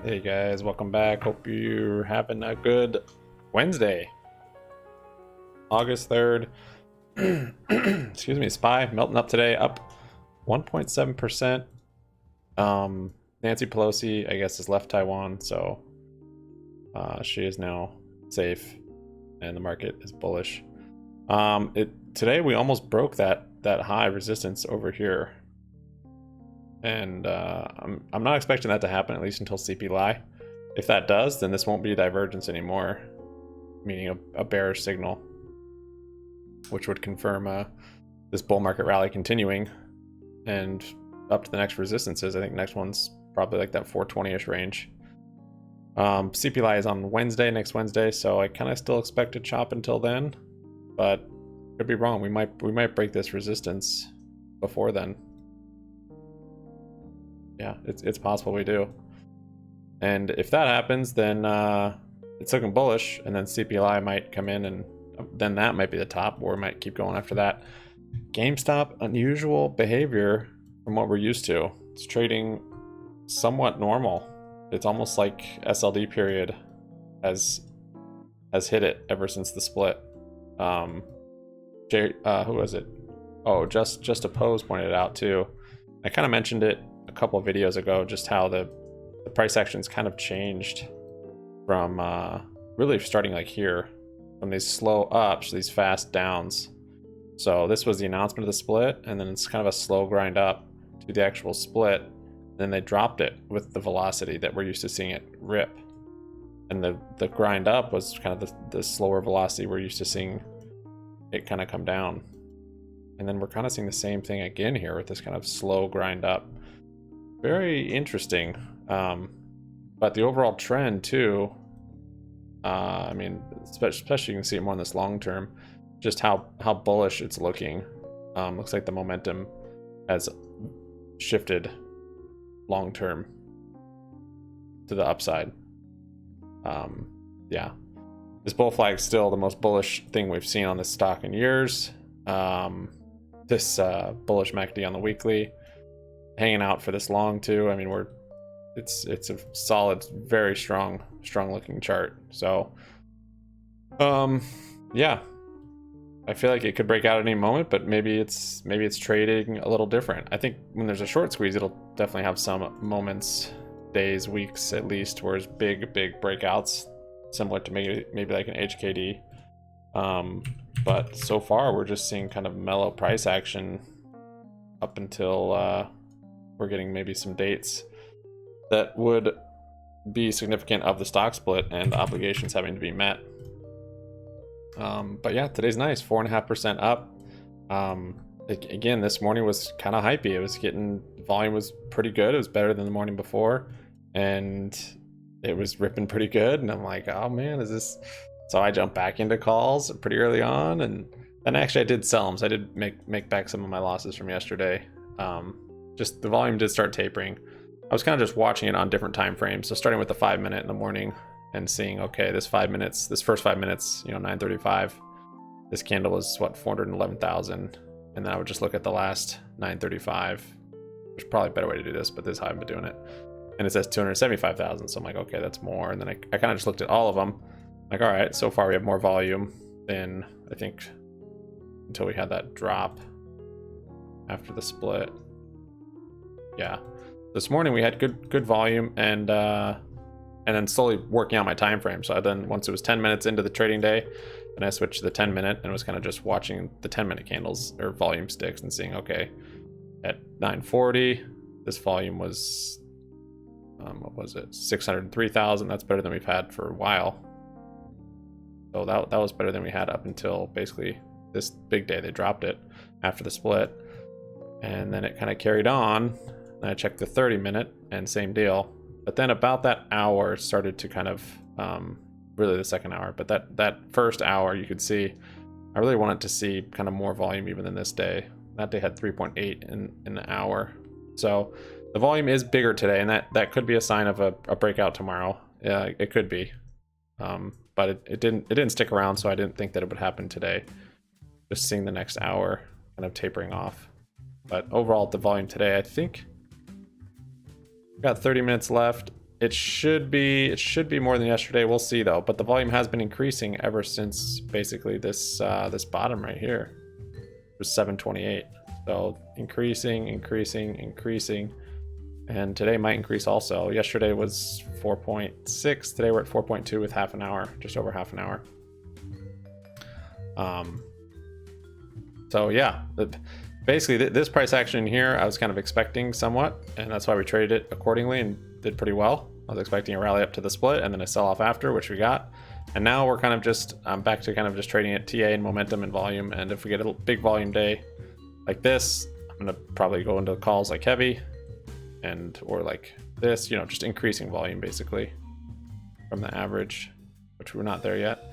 Hey guys, welcome back. Hope you're having a good Wednesday, August 3rd. Excuse me, SPY melting up today, up 1.7%. Nancy Pelosi, I guess, has left Taiwan, so she is now safe and the market is bullish. Today we almost broke that high resistance over here. And I'm not expecting that to happen, at least until CPI. If that does, then this won't be a divergence anymore, meaning a bearish signal, which would confirm this bull market rally continuing and up to the next resistances. I think next one's probably like that 420-ish range. CPI is on Wednesday, next Wednesday, so I kind of still expect to chop until then, but could be wrong. We might break this resistance before then. Yeah, it's possible we do. And if that happens, then it's looking bullish, and then CPI might come in, and then that might be the top, or we might keep going after that. GameStop, unusual behavior from what we're used to. It's trading somewhat normal. It's almost like SLD period has hit it ever since the split. Who was it? Oh, just Oppose pointed it out too. I kind of mentioned it a couple of videos ago, just how the price action's kind of changed from really starting like here, from these slow ups to these fast downs. So this was the announcement of the split, and then it's kind of a slow grind up to the actual split. Then they dropped it with the velocity that we're used to seeing it rip. And the grind up was kind of the slower velocity we're used to seeing it kind of come down. And then we're kind of seeing the same thing again here with this kind of slow grind up. Very interesting. But the overall trend too, I mean, especially you can see it more in this long term, just how bullish it's looking. Looks like the momentum has shifted long term to the upside. Yeah, this bull flag is still the most bullish thing we've seen on this stock in years. This bullish MACD on the weekly, hanging out for this long too. I mean, it's a solid, very strong looking chart. So yeah, I feel like it could break out at any moment, but maybe it's trading a little different. I think when there's a short squeeze, it'll definitely have some moments, days, weeks at least, where it's big breakouts, similar to maybe like an HKD. But so far we're just seeing kind of mellow price action up until we're getting maybe some dates that would be significant of the stock split and obligations having to be met. But yeah, today's nice, 4.5% up. Again, this morning was kind of hypey. It was volume was pretty good. It was better than the morning before, and it was ripping pretty good. And I'm like, oh man, is this? So I jumped back into calls pretty early on, and then actually I did sell them. So I did make back some of my losses from yesterday. Just the volume did start tapering. I was kind of just watching it on different time frames. So starting with the 5-minute in the morning and seeing, okay, this first 5 minutes, 9:35, this candle was what, 411,000. And then I would just look at the last 9:35. There's probably a better way to do this, but this is how I've been doing it. And it says 275,000. So I'm like, okay, that's more. And then I kind of just looked at all of them. Like, all right, so far we have more volume than I think until we had that drop after the split. Yeah, this morning we had good volume, and then slowly working out my time frame. So then once it was 10 minutes into the trading day, then I switched to the 10-minute and was kind of just watching the 10-minute candles or volume sticks and seeing, okay, at 9:40 this volume was what was it, 603,000. That's better than we've had for a while. So that was better than we had up until basically this big day. They dropped it after the split, and then it kind of carried on. And I checked the 30-minute and same deal. But then about that hour started to kind of, really the second hour, but that first hour you could see, I really wanted to see kind of more volume even than this day. That day had 3.8 in the hour. So the volume is bigger today, and that could be a sign of a breakout tomorrow. Yeah, it could be. But it didn't stick around, so I didn't think that it would happen today. Just seeing the next hour kind of tapering off. But overall, the volume today, I think we've got 30 minutes left. it should be more than yesterday. We'll see though. But the volume has been increasing ever since basically this this bottom right here. It was 728. So increasing, and today might increase also. Yesterday was 4.6. Today we're at 4.2 with half an hour, just over half an hour. So yeah, basically this price action here I was kind of expecting somewhat, and that's why we traded it accordingly and did pretty well. I was expecting a rally up to the split and then a sell off after, which we got. And now we're kind of just back to kind of just trading at TA and momentum and volume. And if we get a big volume day like this, I'm gonna probably go into calls like heavy and or like this, you know, just increasing volume basically from the average, which we're not there yet.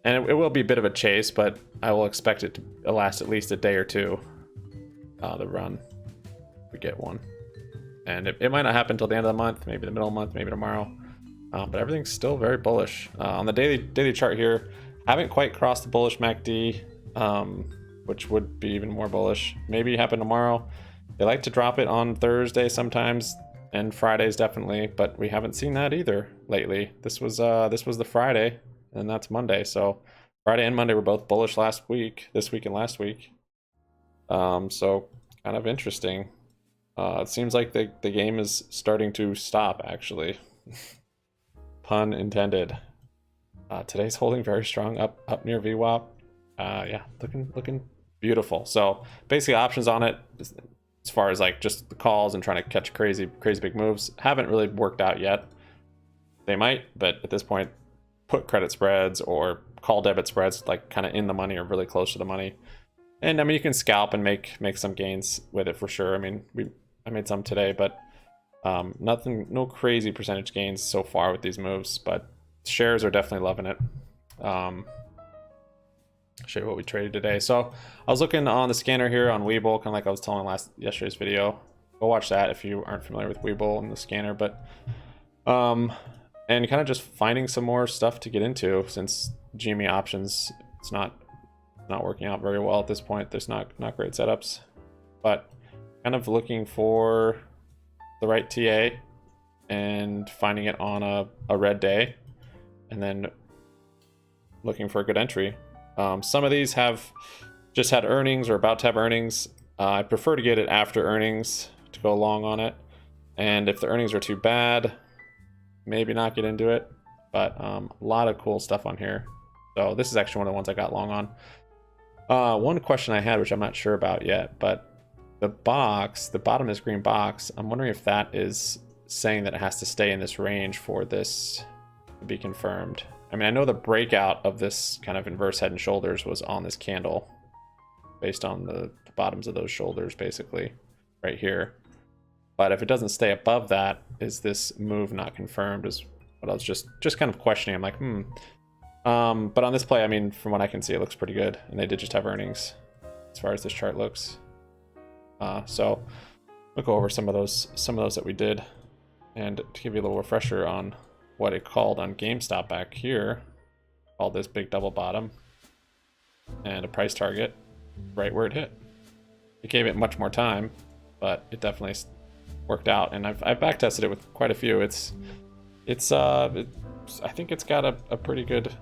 And it will be a bit of a chase, but I will expect it to last at least a day or two, the run, if we get one. And it might not happen until the end of the month, maybe the middle of the month, maybe tomorrow. But everything's still very bullish. On the daily chart here, haven't quite crossed the bullish MACD, which would be even more bullish. Maybe happen tomorrow. They like to drop it on Thursday sometimes, and Fridays definitely, but we haven't seen that either lately. This was the Friday, and that's Monday. So Friday and Monday were both bullish last week, this week and last week. So kind of interesting. It seems like the game is starting to stop, actually. Pun intended. Today's holding very strong up near VWAP. Yeah, looking beautiful. So basically options on it, as far as like just the calls and trying to catch crazy big moves, haven't really worked out yet. They might, but at this point, put credit spreads or call debit spreads like kind of in the money or really close to the money. And I mean, you can scalp and make some gains with it for sure. I mean, I made some today, but no crazy percentage gains so far with these moves, but shares are definitely loving it. Show you what we traded today. So I was looking on the scanner here on Webull, kind of like I was telling yesterday's video. Go watch that if you aren't familiar with Webull and the scanner, but and kind of just finding some more stuff to get into, since GME options, it's not working out very well at this point. There's not great setups, but kind of looking for the right TA and finding it on a red day, and then looking for a good entry. Some of these have just had earnings or about to have earnings. I prefer to get it after earnings to go long on it, and if the earnings are too bad, maybe not get into it. But a lot of cool stuff on here. So this is actually one of the ones I got long on. One question I had, which I'm not sure about yet, but the bottom is green box. I'm wondering if that is saying that it has to stay in this range for this to be confirmed. I mean, I know the breakout of this kind of inverse head and shoulders was on this candle, based on the bottoms of those shoulders, basically, right here. But if it doesn't stay above that, is this move not confirmed? Is what I was just kind of questioning. I'm like, But on this play, I mean, from what I can see, it looks pretty good, and they did just have earnings, as far as this chart looks. So we'll go over some of those that we did, and to give you a little refresher on what it called on GameStop back here, called this big double bottom and a price target right where it hit. It gave it much more time, but it definitely worked out, and I've back tested it with quite a few. I think it's got a pretty good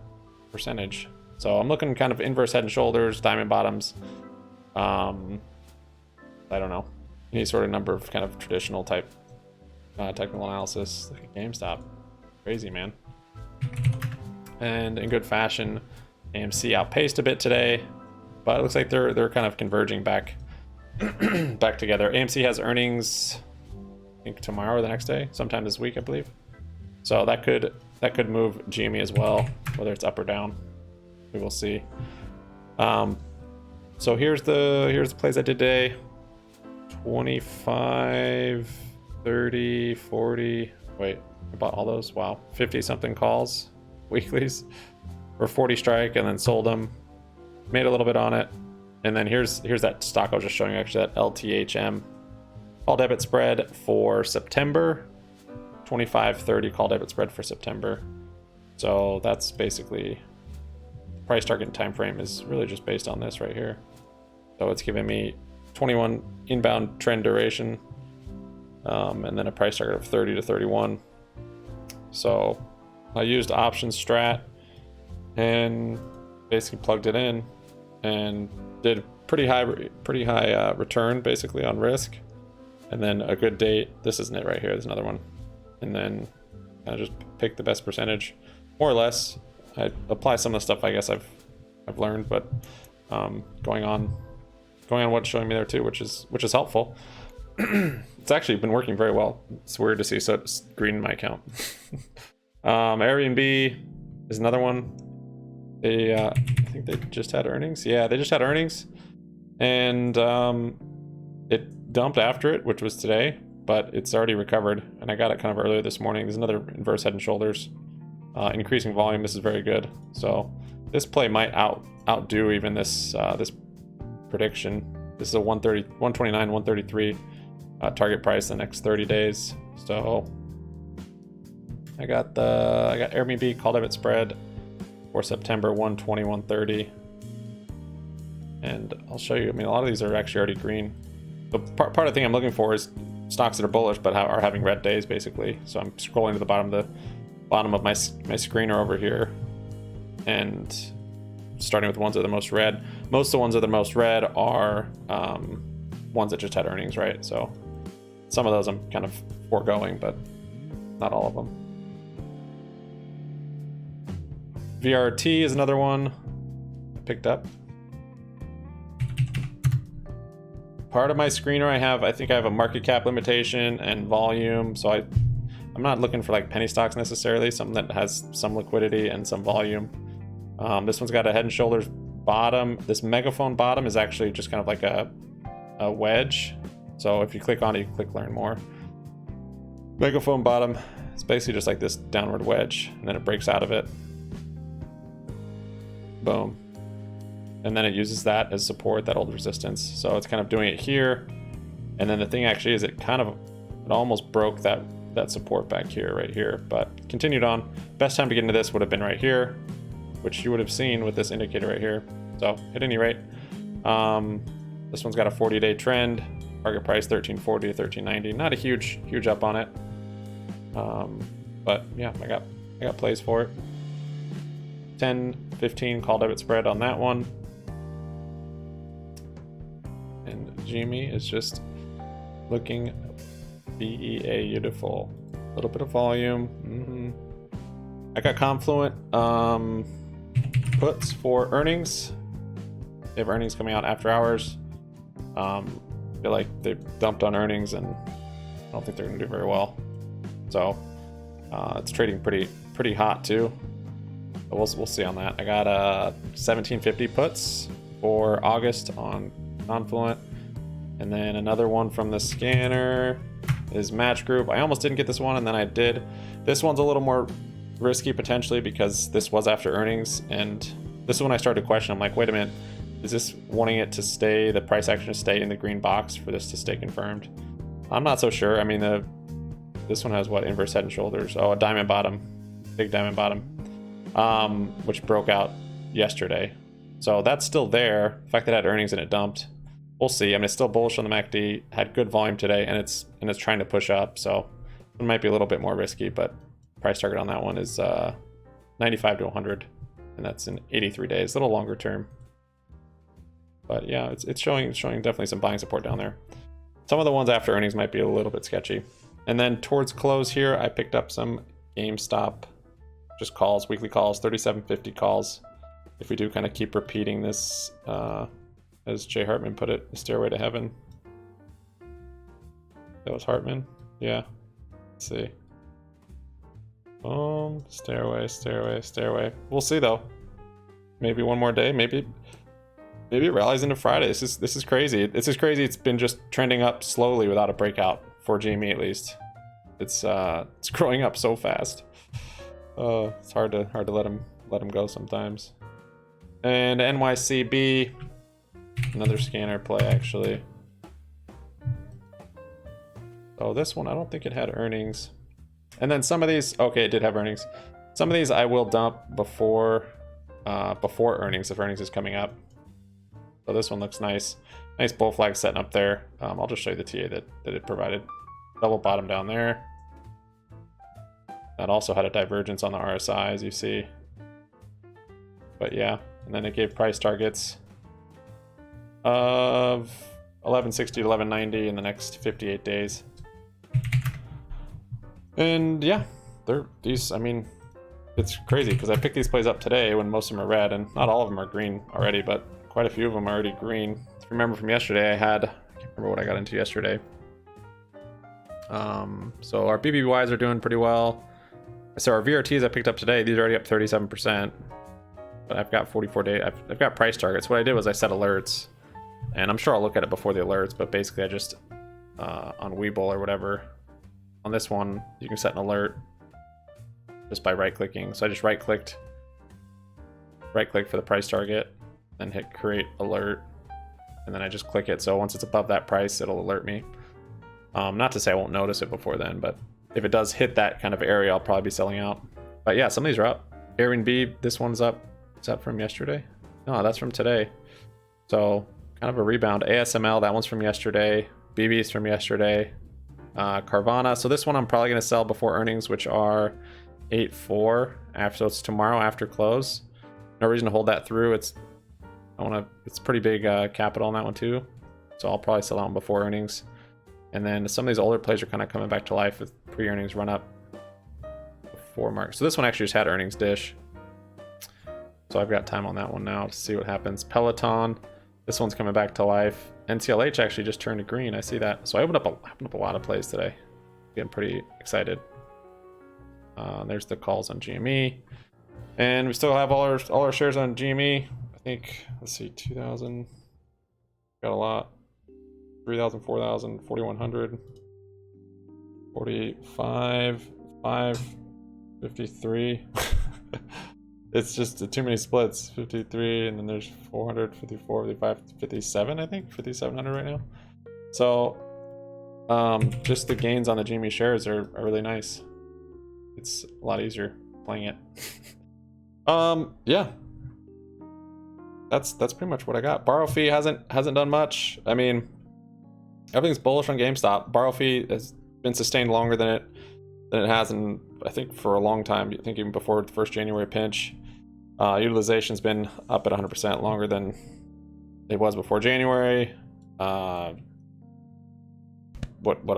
percentage. So I'm looking kind of inverse head and shoulders, diamond bottoms. I don't know, any sort of number of kind of traditional type technical analysis. Look at GameStop, crazy, man. And in good fashion, AMC outpaced a bit today, but it looks like they're kind of converging back back together. AMC has earnings, I think tomorrow or the next day, sometime this week, I believe. So that could move GME as well, whether it's up or down. We will see. So here's the plays I did today. 25, 30, 40. Wait, I bought all those. Wow, 50 something calls, weeklies, or 40 strike, and then sold them. Made a little bit on it, and then here's that stock I was just showing you, actually, that LTHM call debit spread for September. 25-30 call debit spread for September. So that's basically the price target and time frame is really just based on this right here. So it's giving me 21 inbound trend duration, and then a price target of 30 to 31. So I used option strat and basically plugged it in and did pretty high return basically on risk, and then a good date. This isn't it right here, there's another one, and then kind of just pick the best percentage, more or less. I apply some of the stuff I guess I've learned, but going on what's showing me there too, which is helpful. It's actually been working very well. It's weird to see, so it's green in my account. Airbnb is another one. They I think they just had earnings. Yeah, they just had earnings, and it dumped after it, which was today, but it's already recovered, and I got it kind of earlier this morning. There's another inverse head and shoulders, increasing volume. This is very good. So this play might outdo even this this prediction. This is a 129, 133 target price the next 30 days. So I got Airbnb call debit spread for September 120, 130, and I'll show you. I mean, a lot of these are actually already green. The part of the thing I'm looking for is stocks that are bullish but are having red days, basically. So I'm scrolling to the bottom of my screener over here, and starting with the ones that are the most red. Most of the ones that are the most red are ones that just had earnings, right? So some of those I'm kind of foregoing, but not all of them. VRT is another one I picked up. Part of my screener I think I have a market cap limitation and volume, so I'm not looking for like penny stocks necessarily, something that has some liquidity and some volume. This one's got a head and shoulders bottom. This megaphone bottom is actually just kind of like a wedge. So if you click on it, you can click learn more. Megaphone bottom, it's basically just like this downward wedge, and then it breaks out of it. Boom. And then it uses that as support, that old resistance. So it's kind of doing it here. And then the thing actually is it almost broke that support back here, right here, but continued on. Best time to get into this would have been right here, which you would have seen with this indicator right here. So at any rate, this one's got a 40-day trend, target price 1340 to 1390. Not a huge up on it, but yeah, I got plays for it. 10-15 call debit spread on that one, and GME is just looking beautiful. A little bit of volume. I got Confluent puts for earnings. They have earnings coming out after hours. I feel like they dumped on earnings, and I don't think they're going to do very well. So it's trading pretty hot too. But we'll see on that. I got 1750 puts for August on Confluent, and then another one from the scanner is Match Group. I almost didn't get this one, and then I did. This one's a little more risky potentially because this was after earnings, and this is when I started to question. I'm like, wait a minute, is this wanting it to stay, the price action to stay in the green box for this to stay confirmed? I'm not so sure. I mean, this one has what, inverse head and shoulders? Oh, a diamond bottom, big diamond bottom, which broke out yesterday. So that's still there. The fact that it had earnings and it dumped, we'll see. I mean, it's still bullish on the MACD, had good volume today, and it's trying to push up. So it might be a little bit more risky, but price target on that one is 95 to 100, and that's in 83 days, a little longer term. But yeah, it's showing definitely some buying support down there. Some of the ones after earnings might be a little bit sketchy. And then towards close here, I picked up some GameStop, just calls, weekly calls, 3750 calls. If we do kind of keep repeating this, as Jay Hartman put it, the stairway to heaven. That was Hartman? Yeah. Let's see. Boom, stairway, stairway, stairway. We'll see though. Maybe one more day, maybe it rallies into Friday. This is crazy. This is crazy. It's been just trending up slowly without a breakout for GME at least. It's growing up so fast. It's hard to let him go sometimes. And NYCB, another scanner play actually. Oh, this one I don't think it had earnings. And then some of these, okay, it did have earnings. Some of these I will dump before earnings if earnings is coming up. So this one looks nice. Nice bull flag setting up there. I'll just show you the TA that it provided. double bottom down there. That also had a divergence on the RSI, as you see. But yeah, and then it gave price targets of 1160 to 1190 in the next 58 days. And yeah, these, I mean, it's crazy because I picked these plays up today when most of them are red, and not all of them are green already, but quite a few of them are already green. If you remember from yesterday, I can't remember what I got into yesterday. So our BBYs are doing pretty well. So our VRTs I picked up today, these are already up 37%. But I've got 44 days. I've got price targets. What I did was I set alerts, and I'm sure I'll look at it before the alerts, but basically I just on Webull or whatever, on this one you can set an alert just by right clicking. So I just right click for the price target, then hit create alert, and then I just click it. So once it's above that price, it'll alert me. Not to say I won't notice it before then, but if it does hit that kind of area, I'll probably be selling out. But yeah, some of these are up. Airbnb, this one's up. Is that from yesterday? No, that's from today. So kind of a rebound. ASML, that one's from yesterday. BB's from yesterday. Carvana, so this one I'm probably going to sell before earnings, which are 8-4 after, so it's tomorrow after close. No reason to hold that through. It's pretty big capital on that one too, so I'll probably sell out before earnings. And then some of these older plays are kind of coming back to life with pre-earnings run up before mark. So this one actually just had earnings dish, so I've got time on that one now to see what happens. Peloton, this one's coming back to life. NCLH actually just turned to green. I see that. So I opened up a lot of plays today. Getting pretty excited. There's the calls on GME, and we still have all our shares on GME. I think, let's see, 2,000. Got a lot. 3,000, 4,000, 4,100, 45, 5, 53. It's just too many splits. 53, and then there's 400, 54, 55, 57, I think. 5,700 right now. So just the gains on the GME shares are really nice. It's a lot easier playing it. Yeah. That's pretty much what I got. Borrow fee hasn't done much. I mean, everything's bullish on GameStop. Borrow fee has been sustained longer than it has in, I think, for a long time. I think even before the first January pinch. Utilization's been up at 100% longer than it was before January. What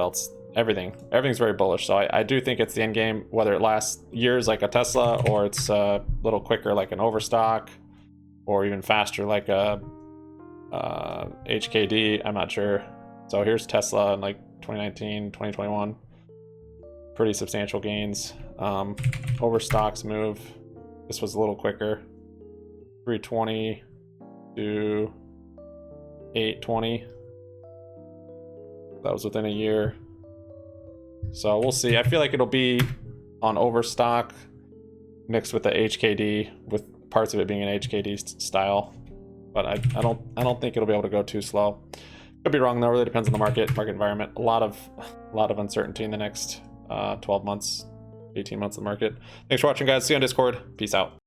else? Everything's very bullish. So I do think it's the end game, whether it lasts years like a Tesla, or it's a little quicker like an Overstock, or even faster like a HKD. I'm not sure. So here's Tesla in like 2019, 2021. Pretty substantial gains. Overstock's move. This was a little quicker. 320 to 820. That was within a year. So we'll see. I feel like it'll be on Overstock mixed with the HKD, with parts of it being an HKD style. But I don't think it'll be able to go too slow. Could be wrong though. It really depends on the market environment. A lot of uncertainty in the next 12 months, 18 months of the market. Thanks for watching, guys. See you on Discord. Peace out.